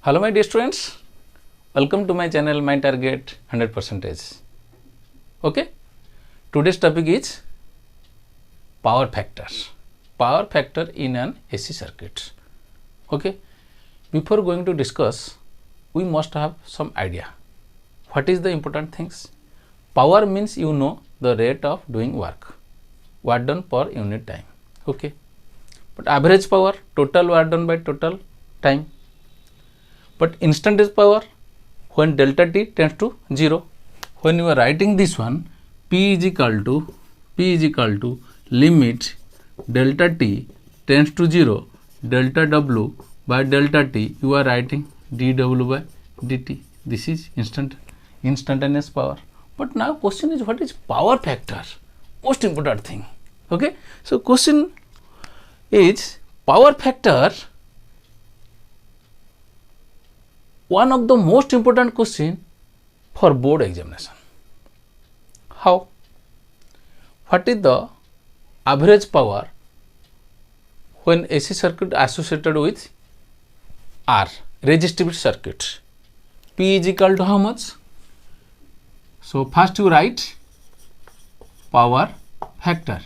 Hello my dear students, welcome to my channel My Target 100%. Okay, today's topic is power factor. Power factor in an AC circuit. Okay, before going to discuss, we must have some idea. What is the important things? Power means you know the rate of doing work done per unit time. Okay, but average power, total work done by total time. But instantaneous power when delta t tends to 0. When you are writing this one, P is equal to limit delta t tends to 0 delta w by delta t, you are writing dw by dt. This is instantaneous power. But now question is, what is power factor? Most important thing. Okay, so question is power factor. One of the most important question for board examination. How? What is the average power when AC circuit associated with R, resistive circuit? P is equal to how much? So first you write power factor.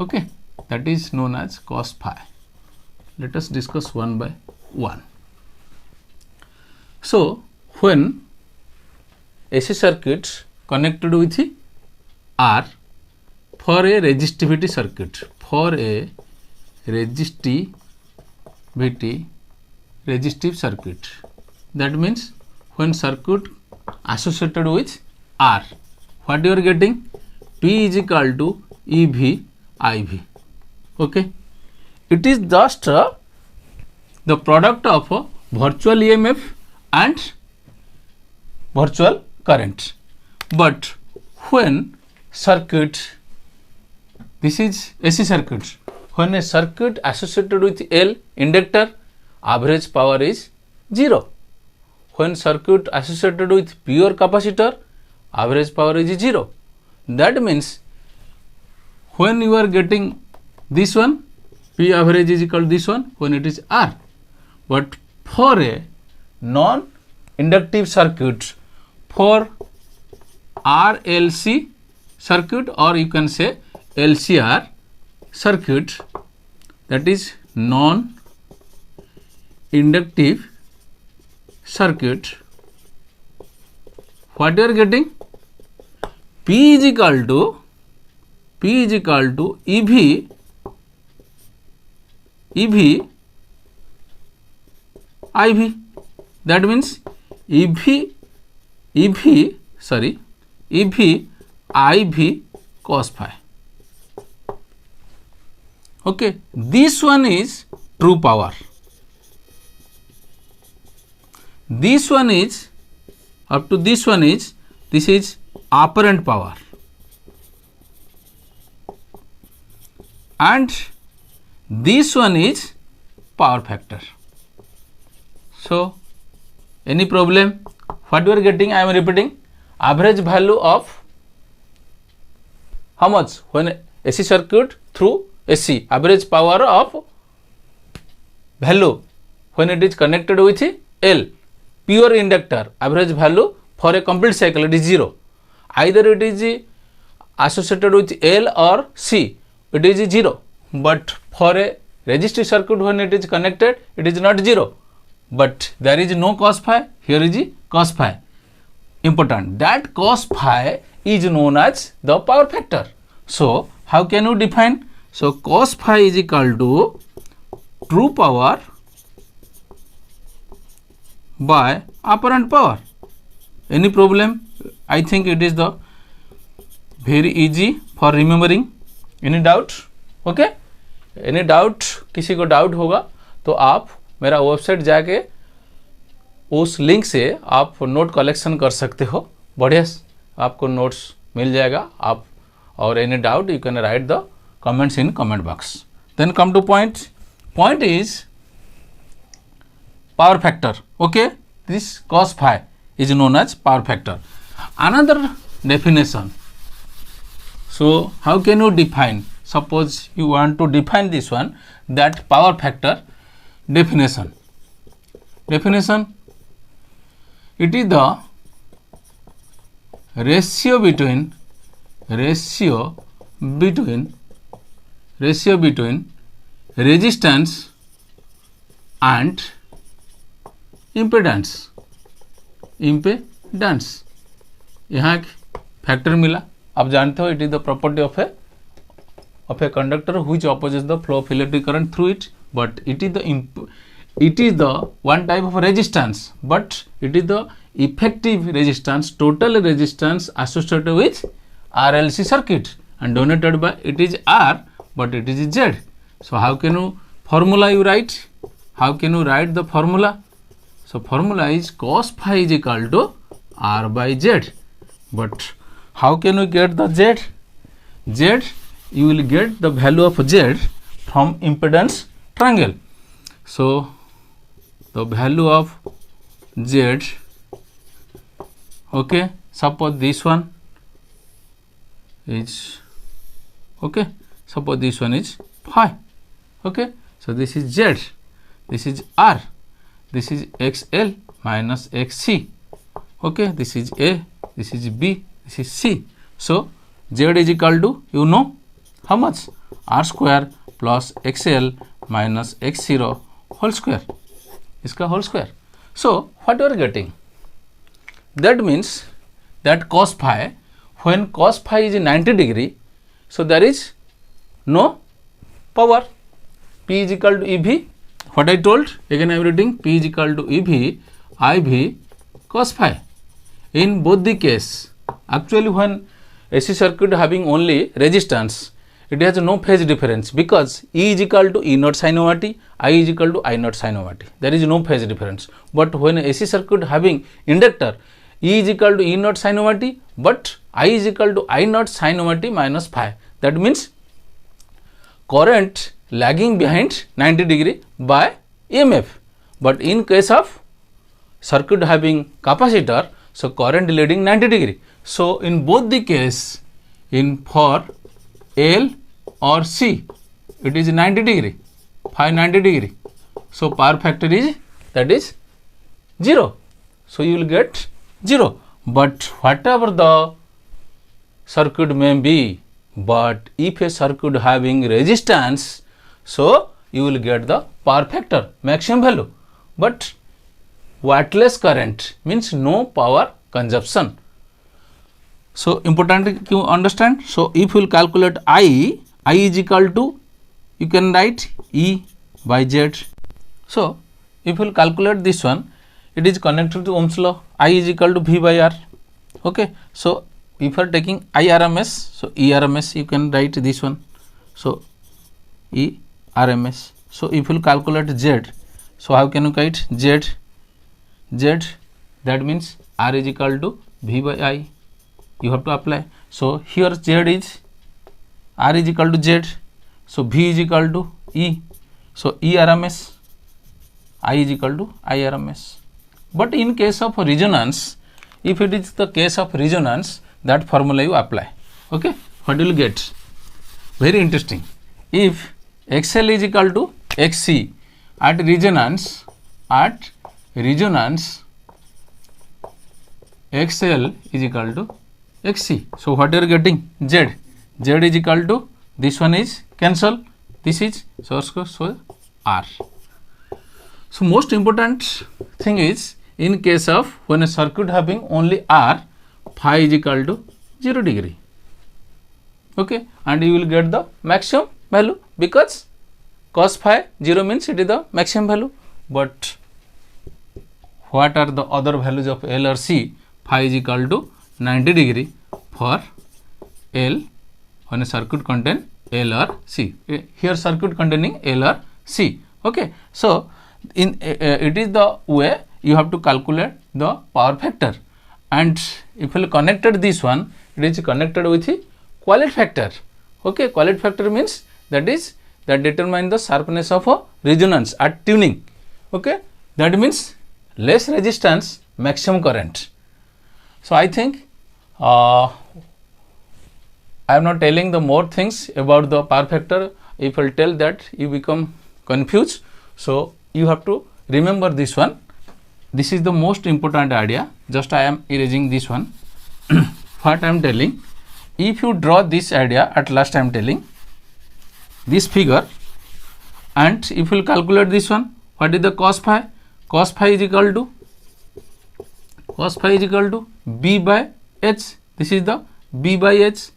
Okay, that is known as cos phi. Let us discuss one by one. So when AC circuit connected with R for a resistivity circuit, resistive circuit, that means when circuit associated with R, what you are getting? P is equal to EV IV. Okay, it is just the product of virtual EMF and virtual current. But when circuit, this is AC circuit, when a circuit associated with L, inductor, average power is 0. When circuit associated with pure capacitor, average power is 0. That means when you are getting this one, P average is equal to this one when it is R. But for a non-inductive circuit, for RLC circuit, or you can say LCR circuit, that is non-inductive circuit, what you are getting? P is equal to EV IV. That means EV IV cos phi. Okay, this one is true power. This one is, up to this one is, this is apparent power. And this one is power factor. So any problem? What you are getting? I am repeating, average value of how much when AC circuit through AC, average power of value when it is connected with L, pure inductor, average value for a complete cycle it is 0. Either it is associated with L or C, it is 0. But for a resistive circuit when it is connected, it is not 0. But there is no cos phi, here is cos phi. Important, that cos phi is known as the power factor. So how can you define? So cos phi is equal to true power by apparent power. Any problem? I think it is the very easy for remembering. Any doubt? Okay, any doubt? किसी को doubt होगा तो आप मेरा website जाके उस link से आप नोट कलेक्शन कर सकते हो. बढ़िया आपको नोट्स मिल जाएगा. आप और any doubt you can write the comments in comment box. Then come to point. Point is power factor. Okay, this cos phi is known as power factor. Another definition. So how can you define? Suppose you want to define this one, that power factor definition. definition, it is the ratio between resistance and impedance. यहाँ factor मिला. आप जानते हो, it is the property of a conductor which opposes the flow of electric current through it, but it is the one type of resistance, but it is the effective resistance, total resistance associated with RLC circuit, and denoted by, it is R but it is Z. So how can you formula you write? How can you write the formula? So formula is cos phi is equal to R by Z. But how can you get the Z? Z, you will get the value of Z from impedance triangle. So the value of Z, okay, suppose this one is, okay, suppose this one is phi, okay, so this is Z, this is R, this is XL minus XC, okay, this is A, this is B, this is C. So Z is equal to, you know, how much? R square plus XL minus X0 whole square, iska whole square. So what you are getting? That means that cos phi, when cos phi is 90 degree, so there is no power. P is equal to EV. What I told, again I am reading, P is equal to EV IV cos phi. In both the case, actually when AC circuit having only resistance, it has no phase difference, because E is equal to E naught sin omega t, I is equal to I naught sin omega t. There is no phase difference. But when AC circuit having inductor, E is equal to E naught sin omega t, but I is equal to I naught sin omega t minus phi. That means current lagging behind 90 degree by EMF. But in case of circuit having capacitor, so current leading 90 degree. So in both the case, in for L or C, it is 90 degree, phi 90 degree. So power factor is, that is 0. So you will get 0. But whatever the circuit may be, but if a circuit having resistance, so you will get the power factor maximum value. But wattless current means no power consumption. So important you understand. So if you will calculate I is equal to, you can write E by Z. So if you will calculate this one, it is connected to Ohm's law. I is equal to V by R. Okay. So if you are taking IRMS, so ERMS you can write this one. So ERMS. So if you will calculate Z, so how can you write Z? That means R is equal to V by I. You have to apply. So here Z is, R is equal to Z, so V is equal to E, so ERMS, I is equal to IRMS. But in case of resonance, if it is the case of resonance, that formula you apply. Okay, what you will get? Very interesting. If XL is equal to XC at resonance, XL is equal to XC. So what you are getting? Z. Z is equal to, this one is cancel, this is source code, so R. So most important thing is, in case of when a circuit having only R, phi is equal to 0 degree. Okay, and you will get the maximum value, because cos phi 0 means it is the maximum value. But what are the other values of L or C? Phi is equal to 90 degree for L when a circuit contain L or C. Here circuit containing L or C. Okay, so in it is the way you have to calculate the power factor, and if you connected this one, it is connected with the quality factor. Okay, quality factor means that is that determine the sharpness of a resonance at tuning. Okay, that means less resistance, maximum current. So I think I am not telling the more things about the power factor. If I tell that, you become confused. So you have to remember this one, this is the most important idea. Just I am erasing this one. What I am telling, if you draw this idea, at last I am telling this figure, and if you will calculate this one, what is the cos phi? Cos phi is equal to b by h. This is the b by h,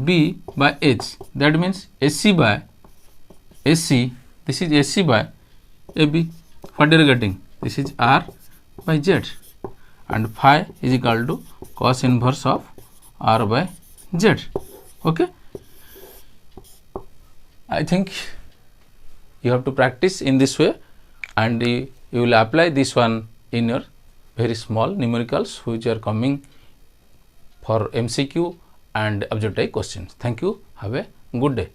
b by h. That means AC by AC. This is AC by AB. What you are getting? This is R by Z, and phi is equal to cos inverse of R by Z. Okay. I think you have to practice in this way, and you will apply this one in your very small numericals which are coming for MCQ and objective questions. Thank you. Have a good day.